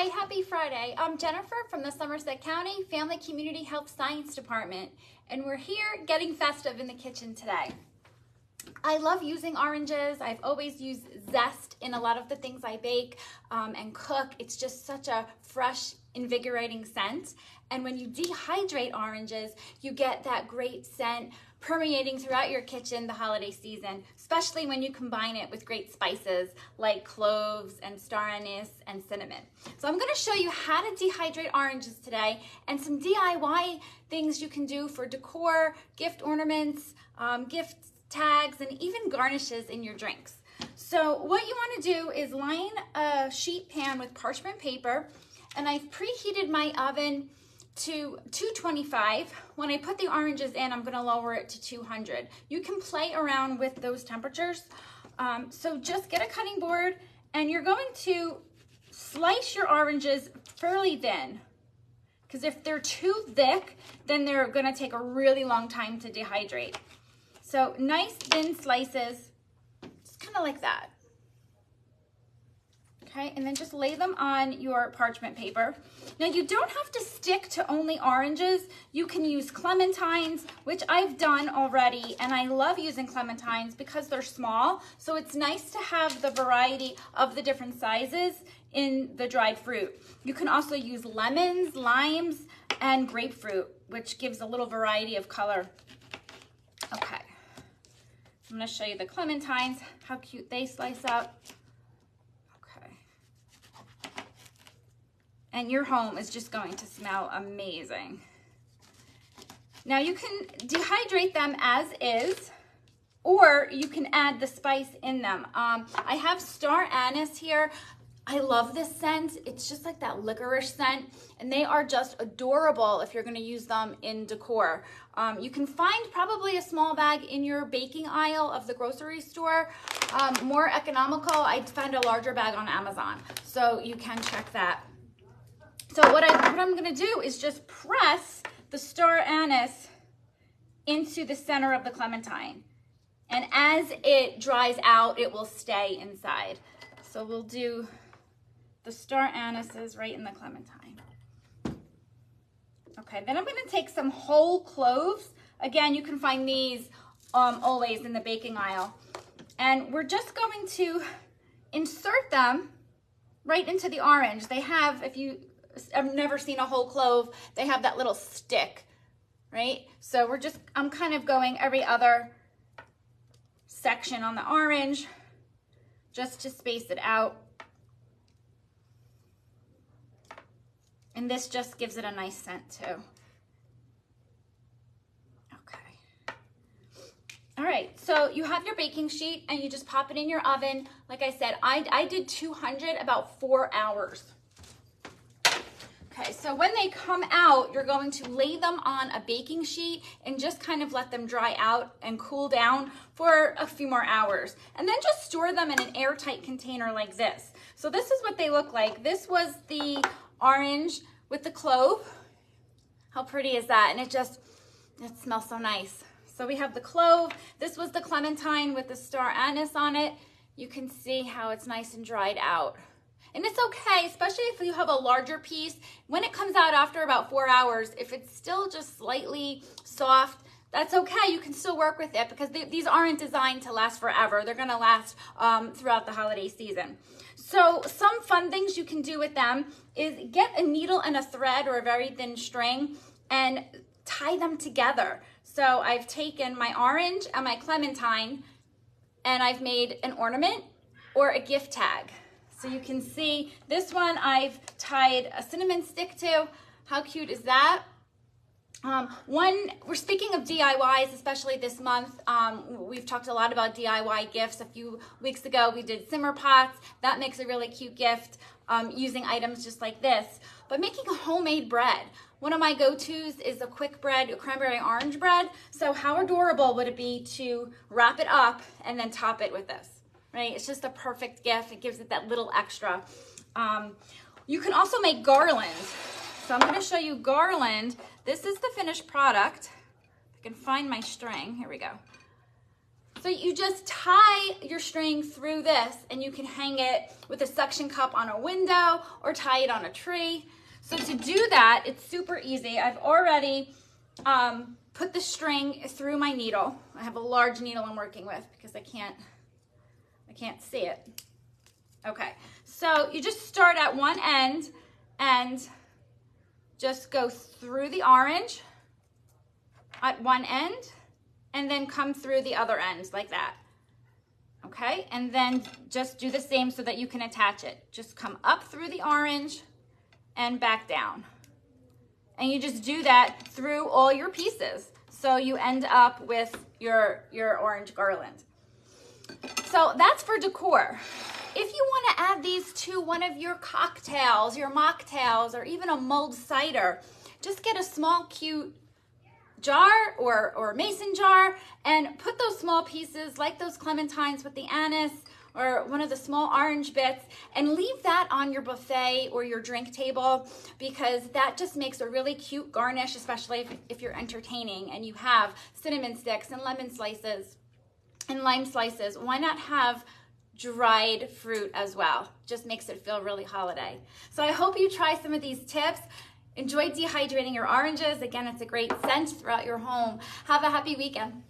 Hi, happy Friday. I'm Jennifer from the Somerset County Family Community Health Science Department, and we're here getting festive in the kitchen today. I love using oranges. I've always used zest in a lot of the things I bake and cook. It's just such a fresh, invigorating scent. And when you dehydrate oranges, you get that great scent permeating throughout your kitchen the holiday season, especially when you combine it with great spices like cloves and star anise and cinnamon. So I'm going to show you how to dehydrate oranges today and some DIY things you can do for decor, gift ornaments, gift tags, and even garnishes in your drinks. So what you want to do is line a sheet pan with parchment paper, and I've preheated my oven to 225. When I put the oranges in, I'm going to lower it to 200. You can play around with those temperatures. So just get a cutting board, and you're going to slice your oranges fairly thin, because if they're too thick, then they're going to take a really long time to dehydrate. So nice thin slices, just kind of like that. Okay, and then just lay them on your parchment paper. Now you don't have to stick to only oranges. You can use clementines, which I've done already, and I love using clementines because they're small. So it's nice to have the variety of the different sizes in the dried fruit. You can also use lemons, limes, and grapefruit, which gives a little variety of color. Okay. I'm going to show you the clementines, how cute they slice up. Okay. And your home is just going to smell amazing. Now you can dehydrate them as is, or you can add the spice in them. I have star anise here. I love this scent. It's just like that licorice scent, and they are just adorable if you're going to use them in decor. You can find probably a small bag in your baking aisle of the grocery store. More economical, I'd find a larger bag on Amazon, so you can check that. So what I'm going to do is just press the star anise into the center of the clementine, and as it dries out, it will stay inside. So we'll do the star anises right in the clementine. Okay, then I'm going to take some whole cloves. Again, you can find these always in the baking aisle. And we're just going to insert them right into the orange. They have, if you have never seen a whole clove, they have that little stick, right? So I'm kind of going every other section on the orange just to space it out. And this just gives it a nice scent too. Okay. All right, so you have your baking sheet and you just pop it in your oven. Like I said, I did 200 about 4 hours. Okay, so when they come out, you're going to lay them on a baking sheet and just kind of let them dry out and cool down for a few more hours. And then just store them in an airtight container like this. So this is what they look like. This was the orange with the clove. How pretty is that? And it smells so nice. So we have the clove. This was the clementine with the star anise on it. You can see how it's nice and dried out. And it's okay, especially if you have a larger piece. When it comes out after about 4 hours, if it's still just slightly soft, that's okay. You can still work with it because these aren't designed to last forever. They're going to last throughout the holiday season. So some fun things you can do with them is get a needle and a thread or a very thin string and tie them together. So I've taken my orange and my clementine and I've made an ornament or a gift tag. So you can see this one I've tied a cinnamon stick to. How cute is that? We're speaking of DIYs, especially this month. We've talked a lot about DIY gifts. A few weeks ago, we did simmer pots. That makes a really cute gift using items just like this. But making a homemade bread. One of my go-tos is a quick bread, a cranberry orange bread. So how adorable would it be to wrap it up and then top it with this, right? It's just a perfect gift. It gives it that little extra. You can also make garlands. So I'm going to show you garland. This is the finished product. If I can find my string. Here we go. So you just tie your string through this, and you can hang it with a suction cup on a window or tie it on a tree. So to do that, it's super easy. I've already put the string through my needle. I have a large needle I'm working with because I can't see it. Okay, so you just start at one end and just go through the orange at one end and then come through the other end like that. Okay, and then just do the same so that you can attach it. Just come up through the orange and back down. And you just do that through all your pieces. So you end up with your orange garland. So that's for decor. If you want to add these to one of your cocktails, your mocktails, or even a mulled cider, just get a small cute jar or mason jar and put those small pieces like those clementines with the anise or one of the small orange bits, and leave that on your buffet or your drink table, because that just makes a really cute garnish, especially if you're entertaining and you have cinnamon sticks and lemon slices and lime slices. Why not have dried fruit as well? Just makes it feel really holiday. So I hope you try some of these tips. Enjoy dehydrating your oranges. Again, it's a great scent throughout your home. Have a happy weekend.